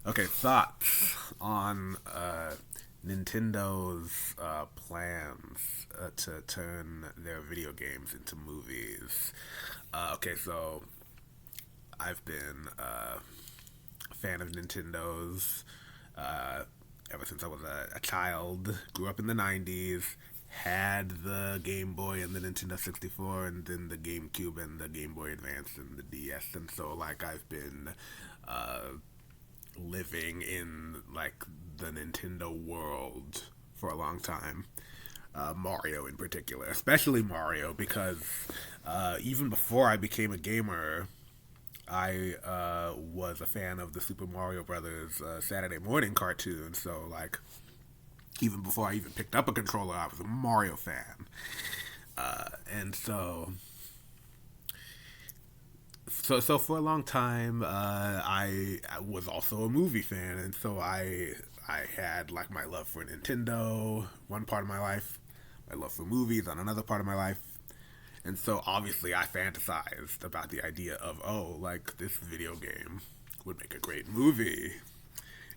Okay, thoughts on Nintendo's plans to turn their video games into movies. Okay, so I've been a fan of Nintendo's uh, ever since I was a child. Grew up in the 90s, had the Game Boy and the Nintendo 64, and then the GameCube and the Game Boy Advance and the DS. And so, like, I've been uh, living in like the Nintendo world for a long time. Mario in particular, especially Mario, because even before I became a gamer, I was a fan of the Super Mario Brothers Saturday morning cartoon. So like, even before I even picked up a controller, I was a Mario fan, and so for a long time, I was also a movie fan, and so I had like my love for Nintendo one part of my life, my love for movies on another part of my life, and so obviously I fantasized about the idea of, oh, like this video game would make a great movie.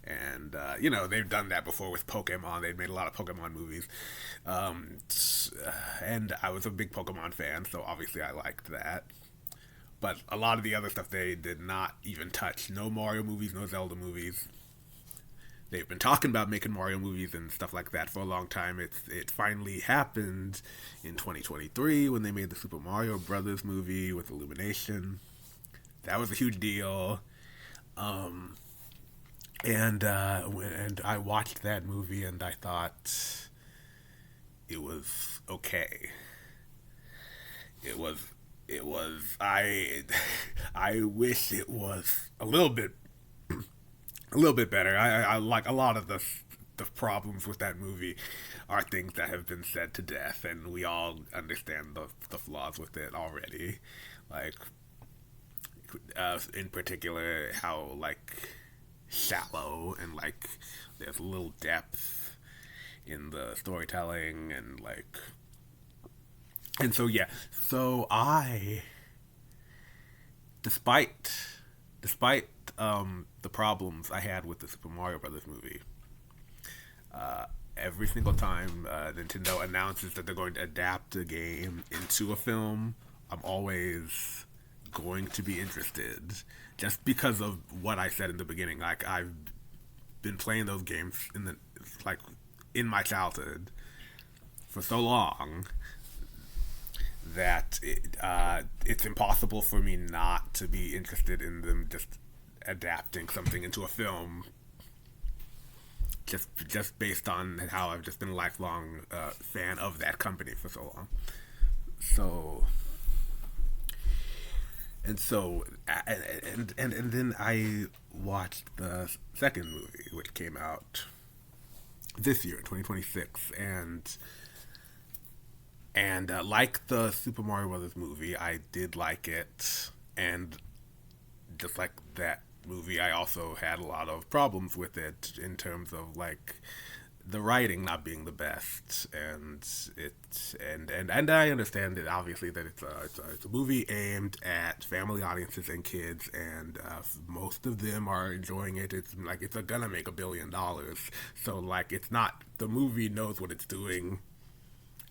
And they've done that before with Pokemon. They've made a lot of Pokemon movies, and I was a big Pokemon fan, so obviously I liked that. But a lot of the other stuff they did not even touch. No Mario movies, no Zelda movies. They've been talking about making Mario movies and stuff like that for a long time. It finally happened in 2023 when they made the Super Mario Brothers movie with Illumination. That was a huge deal. Um, and I watched that movie and I thought it was okay. It was I I wish it was a little bit better. I like a lot of the problems with that movie are things that have been said to death, and we all understand the flaws with it already. Like, in particular, how like shallow and like there's little depth in the storytelling and like, and so yeah. So I, despite despite the problems I had with the Super Mario Brothers movie, every single time Nintendo announces that they're going to adapt a game into a film, I'm always going to be interested, just because of what I said in the beginning. Like, I've been playing those games like in my childhood for so long that it's impossible for me not to be interested in them just adapting something into a film, just based on how I've just been a lifelong fan of that company for so long. So and then I watched the second movie, which came out this year, 2026, and like the Super Mario Brothers movie, I did like it, and just like that movie, I also had a lot of problems with it in terms of like the writing not being the best, and and I understand that obviously that it's a movie aimed at family audiences and kids, and most of them are enjoying it. It's like it's gonna make $1 billion, so like it's not, the movie knows what it's doing,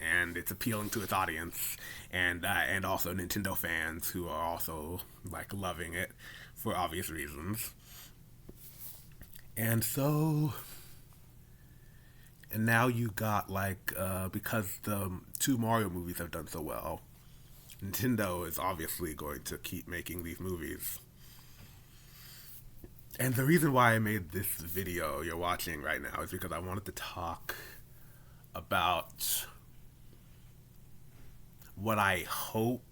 and it's appealing to its audience, and also Nintendo fans who are also like loving it for obvious reasons. And so, and now you got like because the two Mario movies have done so well, Nintendo is obviously going to keep making these movies. And the reason why I made this video you're watching right now is because I wanted to talk about what I hope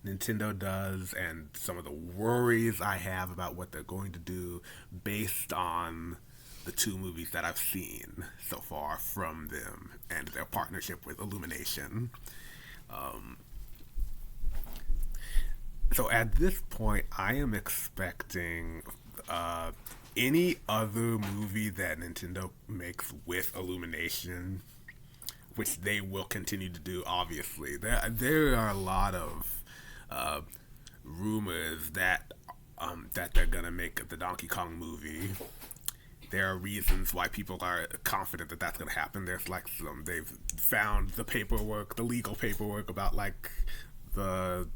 Nintendo does and some of the worries I have about what they're going to do based on the two movies that I've seen so far from them and their partnership with Illumination. Um, so at this point, I am expecting uh, any other movie that Nintendo makes with Illumination, which they will continue to do. Obviously, there are a lot of uh, rumors that that they're gonna make the Donkey Kong movie. There are reasons why people are confident that that's gonna happen. There's like they've found the paperwork, the legal paperwork about like the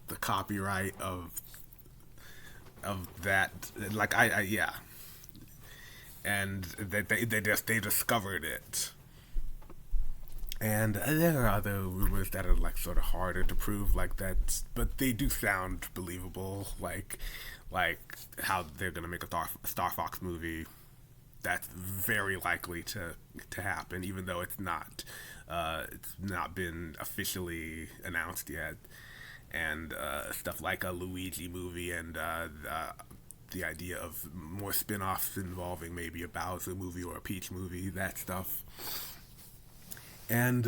the copyright of that. Like I yeah, and they discovered it. And there are other rumors that are like sort of harder to prove, like that, but they do sound believable. Like how they're gonna make a Star Fox movie. That's very likely to happen, even though it's not been officially announced yet. And stuff like a Luigi movie and the idea of more spin-offs involving maybe a Bowser movie or a Peach movie, that stuff. And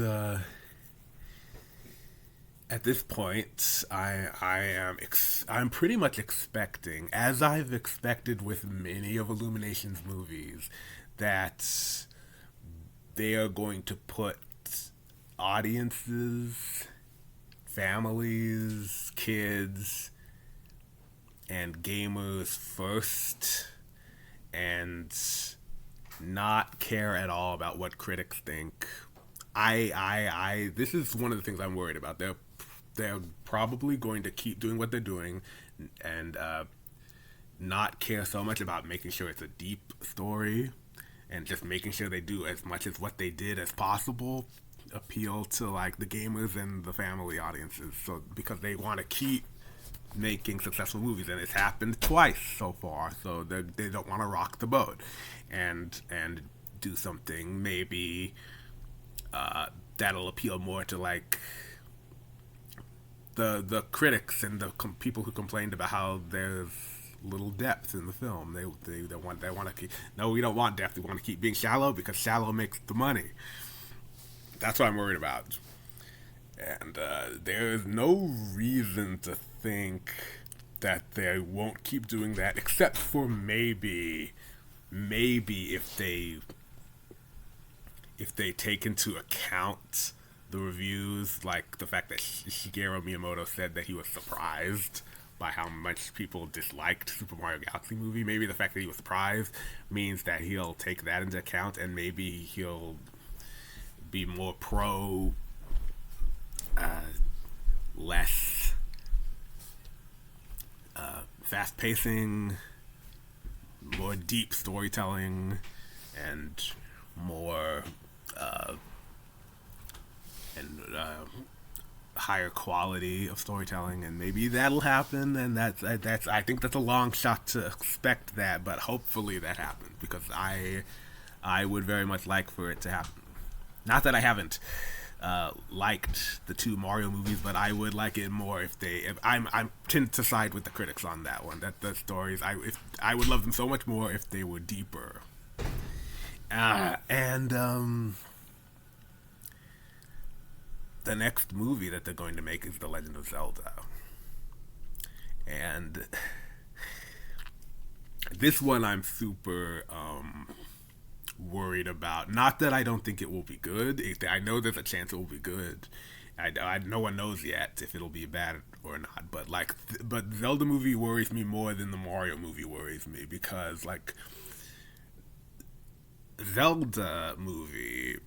at this point, I'm pretty much expecting, as I've expected with many of Illumination's movies, that they are going to put audiences, families, kids, and gamers first, and not care at all about what critics think. This is one of the things I'm worried about. They're probably going to keep doing what they're doing, and not care so much about making sure it's a deep story, and just making sure they do as much as what they did as possible appeal to like the gamers and the family audiences. So because they want to keep making successful movies, and it's happened twice so far. So they don't want to rock the boat, and do something maybe that'll appeal more to like the critics and the people who complained about how there's little depth in the film. They want to keep, no, we don't want depth. We want to keep being shallow because shallow makes the money. That's what I'm worried about. And there's no reason to think that they won't keep doing that, except for maybe if they take into account the reviews, like the fact that Shigeru Miyamoto said that he was surprised by how much people disliked Super Mario Galaxy movie. Maybe the fact that he was surprised means that he'll take that into account, and maybe he'll be more pro less fast pacing, more deep storytelling, and more higher quality of storytelling, and maybe that'll happen. And that's I think that's a long shot to expect that, but hopefully that happens, because I would very much like for it to happen. Not that I haven't liked the two Mario movies, but I would like it more if I tend to side with the critics on that one. That the stories I would love them so much more if they were deeper. And the next movie that they're going to make is The Legend of Zelda, and this one I'm super worried about. Not that I don't think it will be good. I know there's a chance it will be good. No one knows yet if it'll be bad or not. But but Zelda movie worries me more than the Mario movie worries me, because like Zelda movie,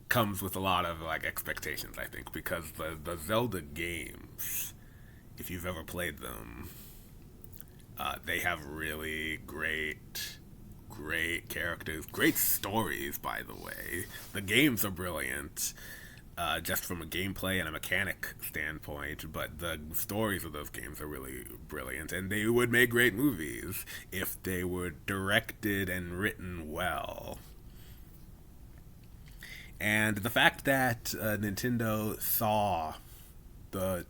comes with a lot of like expectations, I think, because the Zelda games, if you've ever played them, they have really great characters, great stories, by the way. The games are brilliant, just from a gameplay and a mechanic standpoint, but the stories of those games are really brilliant, and they would make great movies if they were directed and written well. And the fact that Nintendo saw the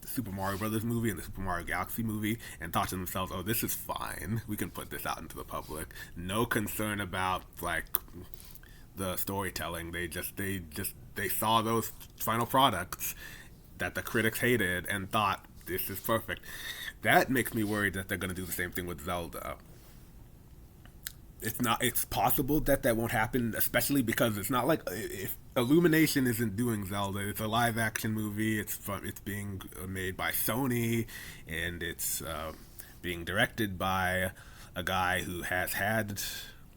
Super Mario Brothers movie and the Super Mario Galaxy movie and thought to themselves, "Oh, this is fine. We can put this out into the public. No concern about like the storytelling. They saw those final products that the critics hated and thought, this is perfect." That makes me worried that they're going to do the same thing with Zelda. it's possible that that won't happen, especially because it's not like if Illumination isn't doing Zelda. It's a live action movie. It's being made by Sony, and it's being directed by a guy who has had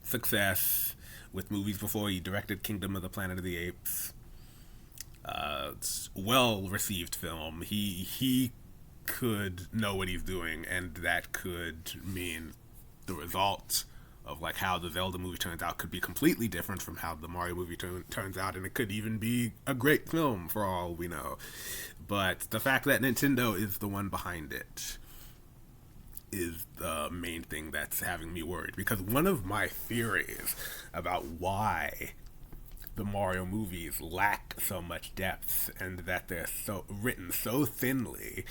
success with movies before. He directed Kingdom of the Planet of the Apes. It's well received film. He could know what he's doing, and that could mean the result of like how the Zelda movie turns out could be completely different from how the Mario movie turns out, and it could even be a great film for all we know. But the fact that Nintendo is the one behind it is the main thing that's having me worried, because one of my theories about why the Mario movies lack so much depth and that they're so written so thinly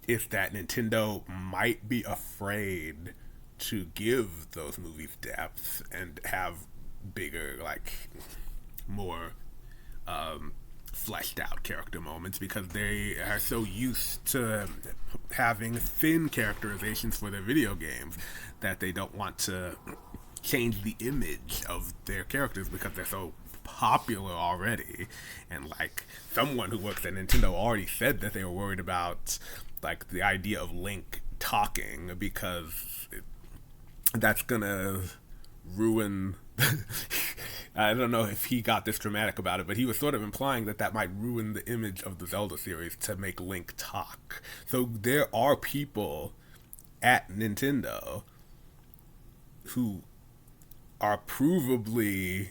is that Nintendo might be afraid to give those movies depth and have bigger, like, more fleshed out character moments, because they are so used to having thin characterizations for their video games that they don't want to change the image of their characters because they're so popular already. And like someone who works at Nintendo already said that they were worried about like the idea of Link talking, because that's gonna ruin I don't know if he got this dramatic about it, but he was sort of implying that that might ruin the image of the Zelda series to make Link talk. So there are people at Nintendo who are provably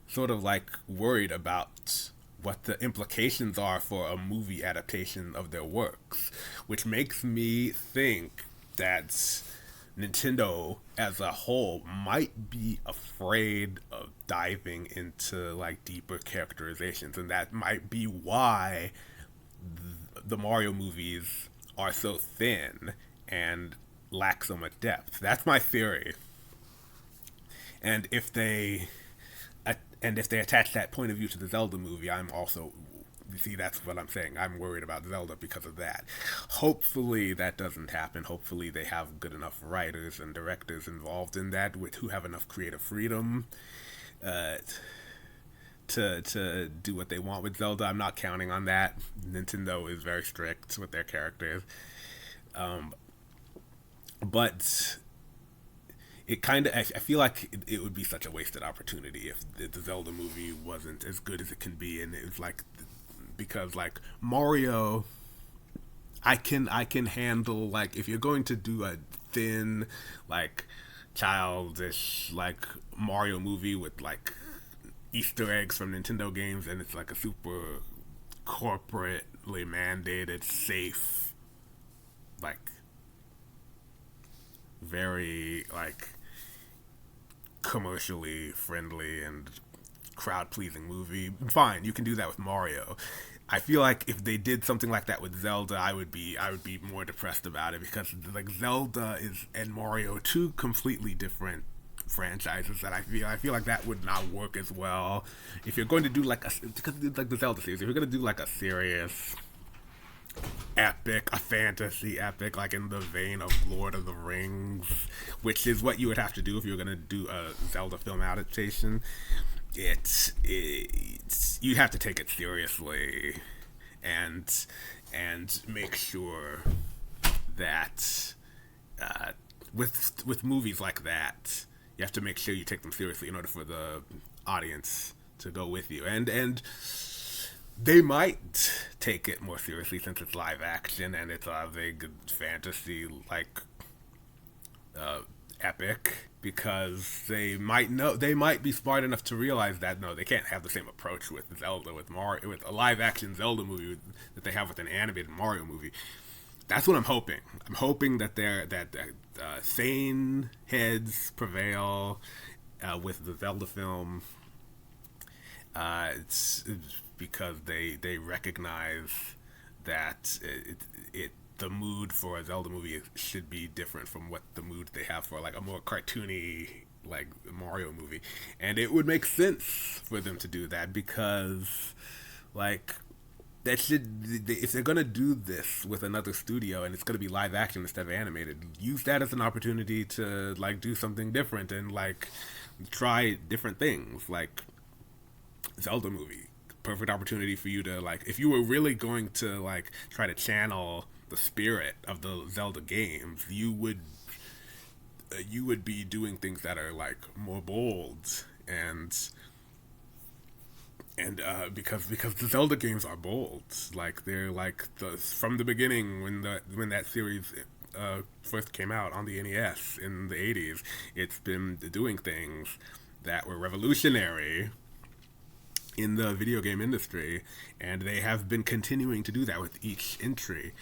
sort of like worried about what the implications are for a movie adaptation of their works, which makes me think that Nintendo as a whole might be afraid of diving into like deeper characterizations, and that might be why the Mario movies are so thin and lack so much depth. That's my theory. And if they attach that point of view to the Zelda movie, I'm also, you see, that's what I'm saying. I'm worried about Zelda because of that. Hopefully that doesn't happen. Hopefully they have good enough writers and directors involved in that who have enough creative freedom to do what they want with Zelda. I'm not counting on that. Nintendo is very strict with their characters. But it kind of, I feel like it would be such a wasted opportunity if the Zelda movie wasn't as good as it can be. And it's like, because like Mario, I can handle, like, if you're going to do a thin, like, childish, like, Mario movie with like Easter eggs from Nintendo games, and it's like a super corporately mandated, safe, like, very like commercially friendly and crowd pleasing movie, fine, you can do that with Mario. I feel like if they did something like that with Zelda, I would be more depressed about it, because like Zelda and Mario, two completely different franchises that I feel like that would not work as well if you're going to do like because like the Zelda series, if you're going to do like a serious epic, a fantasy epic, like in the vein of Lord of the Rings, which is what you would have to do if you were going to do a Zelda film adaptation. It's you have to take it seriously and make sure that with movies like that, you have to make sure you take them seriously in order for the audience to go with you, and they might take it more seriously since it's live action and it's a big fantasy like epic, because they might be smart enough to realize that no, they can't have the same approach with Zelda, with Mario, with a live action Zelda movie that they have with an animated Mario movie. That's what I'm hoping. I'm hoping that sane heads prevail with the Zelda film. It's because they recognize that the mood for a Zelda movie should be different from what the mood they have for like a more cartoony like Mario movie, and it would make sense for them to do that, because like that should, if they're gonna do this with another studio and it's gonna be live action instead of animated, use that as an opportunity to like do something different and like try different things. Like Zelda movie, perfect opportunity for you to like, if you were really going to like try to channel the spirit of the Zelda games, you would be doing things that are like more bold because the Zelda games are bold, like they're like from the beginning when that series first came out on the NES in the 80s, it's been doing things that were revolutionary in the video game industry, and they have been continuing to do that with each entry,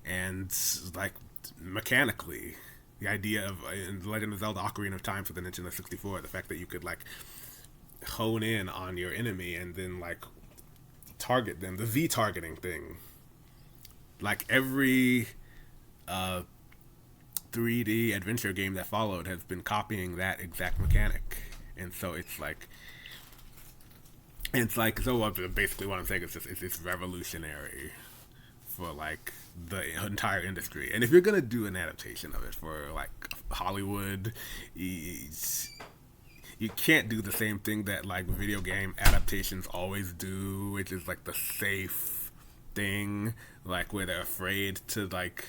and like mechanically. The idea of in Legend of Zelda: Ocarina of Time for the Nintendo 64, the fact that you could like hone in on your enemy and then like target them, the Z targeting thing. Like every 3D adventure game that followed has been copying that exact mechanic, and so so basically what I'm saying is just it's revolutionary for like the entire industry. And if you're gonna do an adaptation of it for like Hollywood, you can't do the same thing that like video game adaptations always do, which is like the safe thing, like where they're afraid to like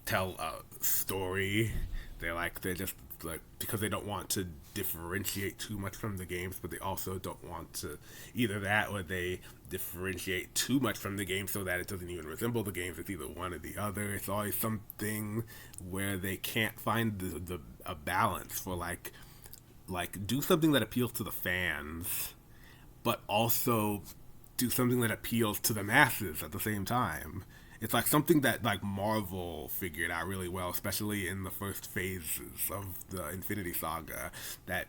tell a story. They're just like, because they don't want to differentiate too much from the games, but they also don't want to either that or they differentiate too much from the game so that it doesn't even resemble the games. It's either one or the other. It's always something where they can't find a balance for like do something that appeals to the fans, but also do something that appeals to the masses at the same time. It's like something that like Marvel figured out really well, especially in the first phases of the Infinity Saga, that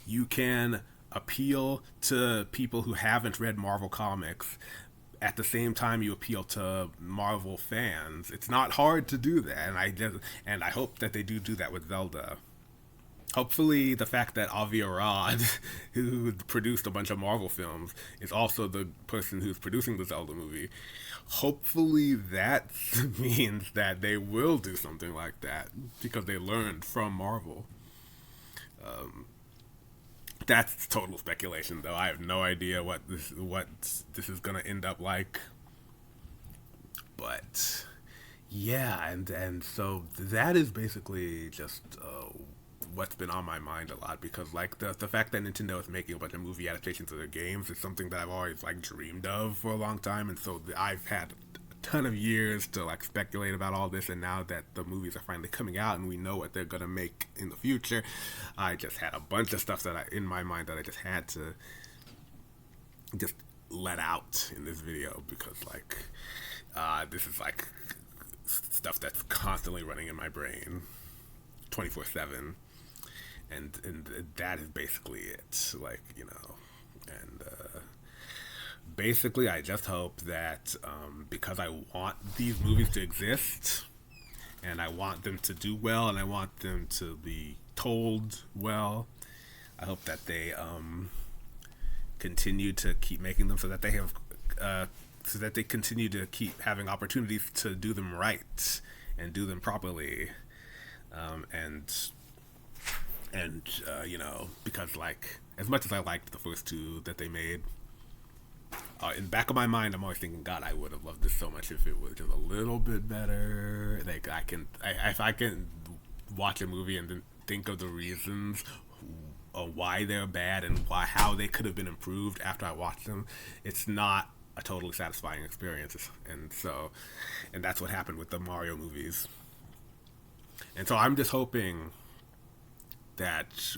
you can appeal to people who haven't read Marvel comics at the same time you appeal to Marvel fans. It's not hard to do that, and I hope that they do that with Zelda. Hopefully, the fact that Avi Arad, who produced a bunch of Marvel films, is also the person who's producing the Zelda movie. Hopefully, that means that they will do something like that because they learned from Marvel. That's total speculation, though. I have no idea what this is gonna end up like. But yeah, and so that is basically just what's been on my mind a lot, because like the fact that Nintendo is making a bunch of movie adaptations of their games is something that I've always like dreamed of for a long time, and so I've had a ton of years to like speculate about all this, and now that the movies are finally coming out and we know what they're gonna make in the future, I just had a bunch of stuff that in my mind that I just had to just let out in this video, because like this is like stuff that's constantly running in my brain 24/7. And that is basically it, like, you know. And basically I just hope that because I want these movies to exist and I want them to do well and I want them to be told well, I hope that they continue to keep making them so that they have so that they continue to keep having opportunities to do them right and do them properly, and you know, because like as much as I liked the first two that they made, in the back of my mind I'm always thinking, God, I would have loved this so much if it was just a little bit better. Like if I can watch a movie and then think of the reasons why they're bad and how they could have been improved after I watched them, it's not a totally satisfying experience. And that's what happened with the Mario movies. And so I'm just hoping that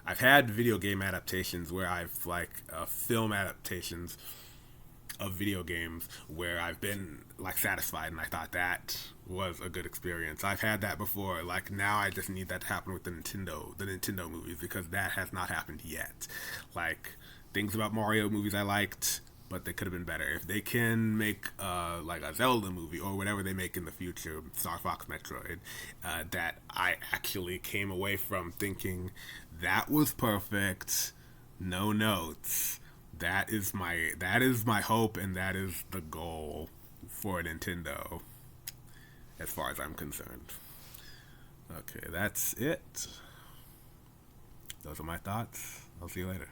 I've had video game adaptations where I've like film adaptations of video games where I've been like satisfied and I thought that was a good experience. I've had that before. Like now I just need that to happen with the Nintendo movies, because that has not happened yet. Like things about Mario movies I liked, but they could have been better. If they can make like a Zelda movie or whatever they make in the future, Star Fox Metroid, that I actually came away from thinking that was perfect, no notes, that is my hope, and that is the goal for Nintendo, as far as I'm concerned. Okay, that's it. Those are my thoughts. I'll see you later.